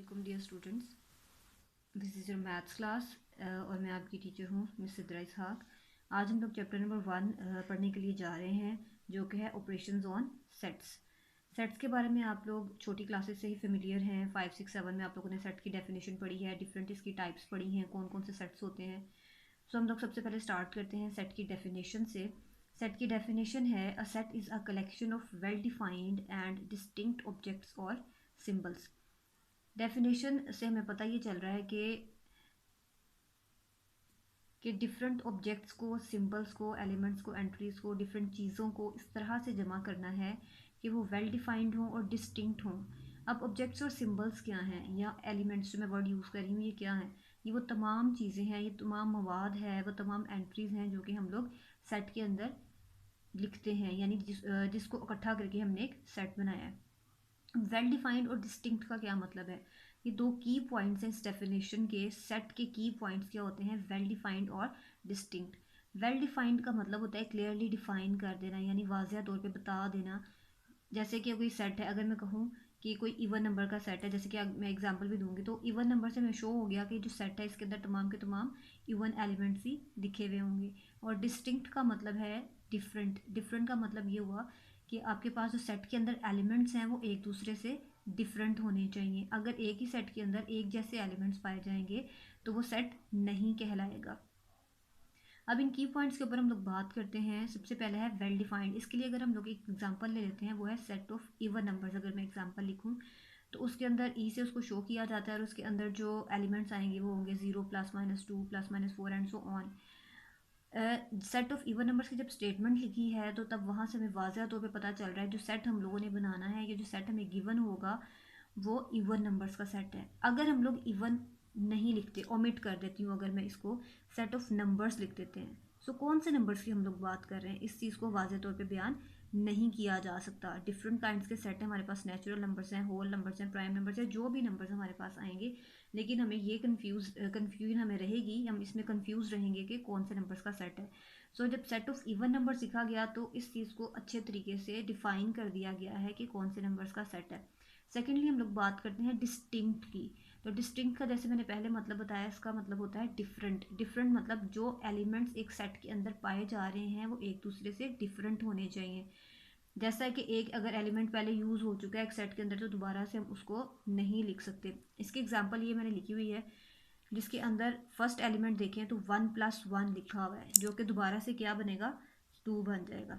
Welcome dear students, this is your maths class और मैं आपकी टीचर हूँ मिस सिद्रा इसहाक। आज हम लोग चैप्टर नंबर 1 पढ़ने के लिए जा रहे हैं, जो कि है ऑपरेशंस ऑन सेट्स। सेट्स के बारे में आप लोग छोटी क्लासेस से ही फेमिलियर हैं। 5, 6, 7 में आप लोगों ने सेट की डेफिनेशन पढ़ी है, डिफरेंट इसकी टाइप्स पढ़ी हैं, कौन कौन से सेट्स होते हैं। सो हम लोग सबसे पहले स्टार्ट करते हैं सेट की डेफिनेशन से। सेट की डेफिनेशन है, a set is a collection of well defined and distinct objects और सिम्बल्स। डेफिनेशन से हमें पता ये चल रहा है कि डिफरेंट ऑब्जेक्ट्स को, सिंबल्स को, एलिमेंट्स को, एंट्रीज को, डिफरेंट चीज़ों को इस तरह से जमा करना है कि वो वेल डिफाइंड हों और डिस्टिंक्ट हों। अब ऑब्जेक्ट्स और सिंबल्स क्या हैं, या एलिमेंट्स जो मैं वर्ड यूज़ कर रही हूँ, ये क्या हैं? ये वो तमाम चीज़ें हैं, ये तमाम मवाद है, वो तमाम एंट्रीज हैं जो कि हम लोग सेट के अंदर लिखते हैं, यानी जिसको इकट्ठा करके हमने एक सेट बनाया है। वेल डिफाइंड और डिस्टिंक्ट का क्या मतलब है? ये दो की पॉइंट्स हैं इस डेफिनेशन के। सेट के की पॉइंट्स क्या होते हैं? वेल डिफाइंड और डिस्टिंक्ट। वेल डिफाइंड का मतलब होता है क्लियरली डिफाइन कर देना, यानी वाज़िया तौर पे बता देना। जैसे कि कोई सेट है, अगर मैं कहूँ कि कोई इवन नंबर का सेट है, जैसे कि मैं एग्जांपल भी दूंगी, तो इवन नंबर से हमें शो हो गया कि जो सेट है इसके अंदर तमाम के तमाम इवन एलिमेंट्स ही दिखे हुए होंगे। और डिस्टिंक्ट का मतलब है डिफरेंट। डिफरेंट का मतलब ये हुआ कि आपके पास जो सेट के अंदर एलिमेंट्स हैं वो एक दूसरे से डिफरेंट होने चाहिए। अगर एक ही सेट के अंदर एक जैसे एलिमेंट्स पाए जाएंगे तो वो सेट नहीं कहलाएगा। अब इन की पॉइंट्स के ऊपर हम लोग बात करते हैं। सबसे पहले है वेल डिफाइंड। इसके लिए अगर हम लोग एक एग्जांपल ले लेते हैं, वो है सेट ऑफ इवन नंबर्स। अगर मैं एग्जांपल लिखूं तो उसके अंदर ई से उसको शो किया जाता है और उसके अंदर जो एलिमेंट्स आएंगे वो होंगे 0 +-2 +-4 and so on. Set of even numbers की जब स्टेटमेंट लिखी है तो तब वहाँ से हमें वाज़ह तौर पे पता चल रहा है जो सेट हम लोगों ने बनाना है, ये जो सेट हमें गिवन होगा वो इवन नंबर्स का सेट है। अगर हम लोग इवन नहीं लिखते, ओमिट कर देती हूँ, अगर मैं इसको सेट ऑफ नंबर्स लिख देते हैं, सो कौन से नंबर्स की हम लोग बात कर रहे हैं, इस चीज़ को वाज़ह तौर पे बयान नहीं किया जा सकता। डिफरेंट काइंड्स के सेट हैं हमारे पास, नेचुरल नंबर्स हैं, होल नंबर्स हैं, प्राइम नंबर्स हैं, जो भी नंबर्स हमारे पास आएंगे, लेकिन हमें ये कन्फ्यूजन हमें रहेगी, हम इसमें कन्फ्यूज रहेंगे कि कौन से नंबर्स का सेट है। सो जब सेट ऑफ इवन नंबर सीखा गया तो इस चीज़ को अच्छे तरीके से डिफाइन कर दिया गया है कि कौन से नंबर्स का सेट है। सेकेंडली हम लोग बात करते हैं डिस्टिंक्ट की। तो डिस्टिंक्ट का जैसे मैंने पहले मतलब बताया, इसका मतलब होता है डिफरेंट। डिफरेंट मतलब जो एलिमेंट्स एक सेट के अंदर पाए जा रहे हैं वो एक दूसरे से डिफरेंट होने चाहिए। जैसा कि एक अगर एलिमेंट पहले यूज़ हो चुका है एक सेट के अंदर तो दोबारा से हम उसको नहीं लिख सकते। इसकी एग्जांपल ये मैंने लिखी हुई है, जिसके अंदर फर्स्ट एलिमेंट देखें तो 1+1 लिखा हुआ है, जो कि दोबारा से क्या बनेगा, 2 बन जाएगा।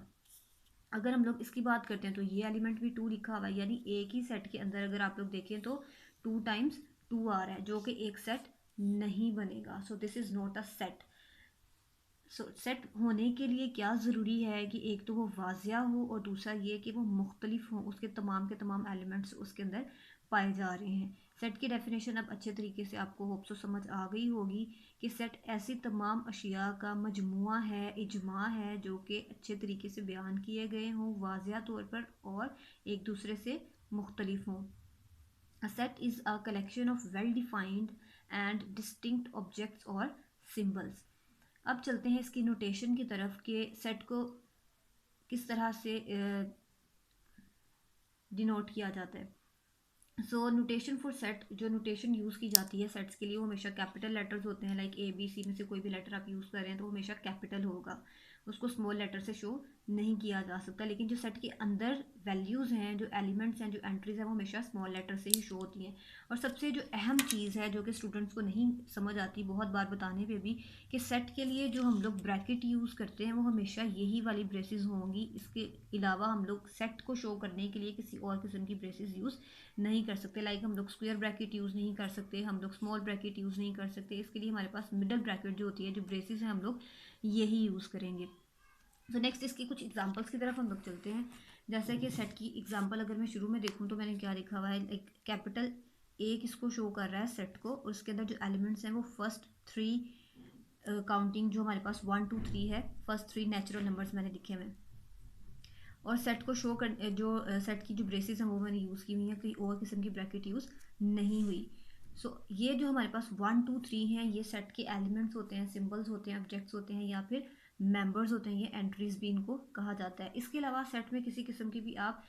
अगर हम लोग इसकी बात करते हैं तो ये एलिमेंट भी 2 लिखा हुआ है, यानी एक ही सेट के अंदर अगर आप लोग देखें तो 2 टाइम्स 2 आ रहा है, जो कि एक सेट नहीं बनेगा। So this is not a set. Set होने के लिए क्या ज़रूरी है कि एक तो वो वाजिया हो और दूसरा ये कि वो मुख्तलिफ हो, उसके के तमाम एलिमेंट्स उसके अंदर पाए जा रहे हैं। सेट की डेफिनेशन अब अच्छे तरीके से आपको होप सो समझ आ गई होगी कि सेट ऐसी तमाम अशिया का मजमुआ है, इजमा है, जो कि अच्छे तरीके से बयान किए गए हों वाजिया तौर पर और एक दूसरे से मुख्तलिफ हों। A set is a collection of well-defined and distinct objects और symbols। अब चलते हैं इसकी नोटेशन की तरफ कि सेट को किस तरह से डिनोट किया जाता है। सो नोटेशन फॉर सेट, जो नोटेशन यूज़ की जाती है सेट्स के लिए, वो हमेशा कैपिटल लेटर्स होते हैं। लाइक ABC में से कोई भी लेटर आप यूज़ कर रहे हैं तो वो हमेशा कैपिटल होगा, उसको स्मॉल लेटर से शो नहीं किया जा सकता। लेकिन जो सेट के अंदर वैल्यूज़ हैं, जो एलिमेंट्स हैं, जो एंट्रीज हैं, वो हमेशा स्मॉल लेटर से ही शो होती हैं। और सबसे जो अहम चीज़ है जो कि स्टूडेंट्स को नहीं समझ आती बहुत बार बताने पे भी, कि सेट के लिए जो हम लोग ब्रैकेट यूज़ करते हैं वो हमेशा यही वाली ब्रेसेस होंगी। इसके अलावा हम लोग सेट को शो करने के लिए किसी और किस्म की ब्रेसेस यूज़ नहीं कर सकते। लाइक हम लोग स्क्वायर ब्रैकेट यूज़ नहीं कर सकते, हम लोग स्मॉल ब्रैकेट यूज़ नहीं कर सकते। इसके लिए हमारे पास मिडल ब्रैकेट जो होती है, जो ब्रेसेस हैं, हम लोग यही यूज़ करेंगे। तो नेक्स्ट इसकी कुछ एग्जांपल्स की तरफ हम लोग चलते हैं। जैसे कि सेट की एग्जांपल अगर मैं शुरू में देखूं तो मैंने क्या लिखा हुआ है, एक कैपिटल ए किसको शो कर रहा है, सेट को, और उसके अंदर जो एलिमेंट्स हैं वो फर्स्ट 3 काउंटिंग जो हमारे पास 1, 2, 3 है, फर्स्ट 3 नेचुरल नंबर्स मैंने लिखे हुए हैं। और सेट को शो कर जो सेट की जो ब्रेसेस हैं वो मैंने यूज़ की हुई हैं, कोई और किस्म की ब्रैकेट यूज़ नहीं हुई। सो ये जो हमारे पास 1, 2, 3 हैं, ये सेट के एलिमेंट्स होते हैं, सिंबल्स होते हैं, ऑब्जेक्ट्स होते हैं, या फिर मेंबर्स होते हैं, ये एंट्रीज भी इनको कहा जाता है। इसके अलावा सेट में किसी किस्म की भी आप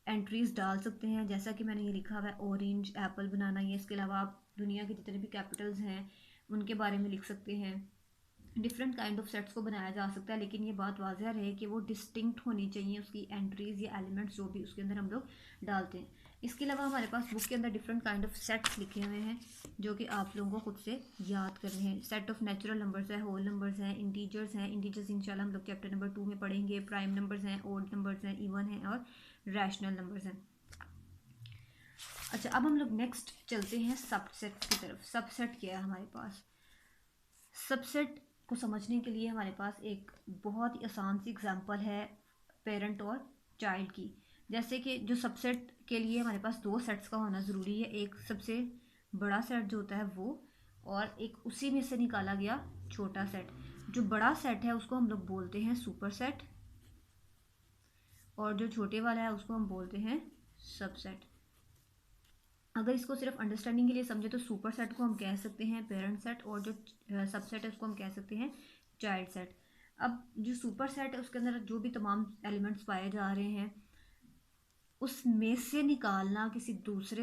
एंट्रीज डाल सकते हैं, जैसा कि मैंने ये लिखा हुआ है ऑरेंज एप्पल बनाना। ये इसके अलावा आप दुनिया के जितने भी कैपिटल्स हैं उनके बारे में लिख सकते हैं। डिफरेंट काइंड ऑफ सेट्स को बनाया जा सकता है, लेकिन ये बात वाज़ह रहे कि वो डिस्टिंक्ट होनी चाहिए उसकी एंट्रीज या एलिमेंट्स जो भी उसके अंदर हम लोग डालते हैं। इसके अलावा हमारे पास बुक के अंदर डिफरेंट काइंड ऑफ सेट्स लिखे हुए हैं जो कि आप लोगों को खुद से याद करने हैं। सेट ऑफ नेचुरल नंबर्स है, होल नंबर्स हैं, इंटीजर्स हैं। इंटीजर्स इंशाल्लाह हम लोग चैप्टर नंबर 2 में पढ़ेंगे। प्राइम नंबर्स हैं, ओड नंबर्स हैं, इवन हैं और रैशनल नंबर्स हैं। अच्छा, अब हम लोग नेक्स्ट चलते हैं सबसेट की तरफ। सबसेट क्या है हमारे पास? सबसेट को समझने के लिए हमारे पास एक बहुत ही आसान सी एग्जांपल है पेरेंट और चाइल्ड की। जैसे कि जो सबसेट के लिए हमारे पास दो सेट्स का होना ज़रूरी है, एक सबसे बड़ा सेट जो होता है वो, और एक उसी में से निकाला गया छोटा सेट। जो बड़ा सेट है उसको हम लोग बोलते हैं सुपर सेट, और जो छोटे वाला है उसको हम बोलते हैं सबसेट। अगर इसको सिर्फ अंडरस्टैंडिंग के लिए समझे तो सुपर सेट को हम कह सकते हैं पेरेंट सेट, और जो सबसेट है उसको हम कह सकते हैं चाइल्ड सेट। अब जो सुपर सेट है उसके अंदर जो भी तमाम एलिमेंट्स पाए जा रहे हैं उसमें से निकालना किसी दूसरे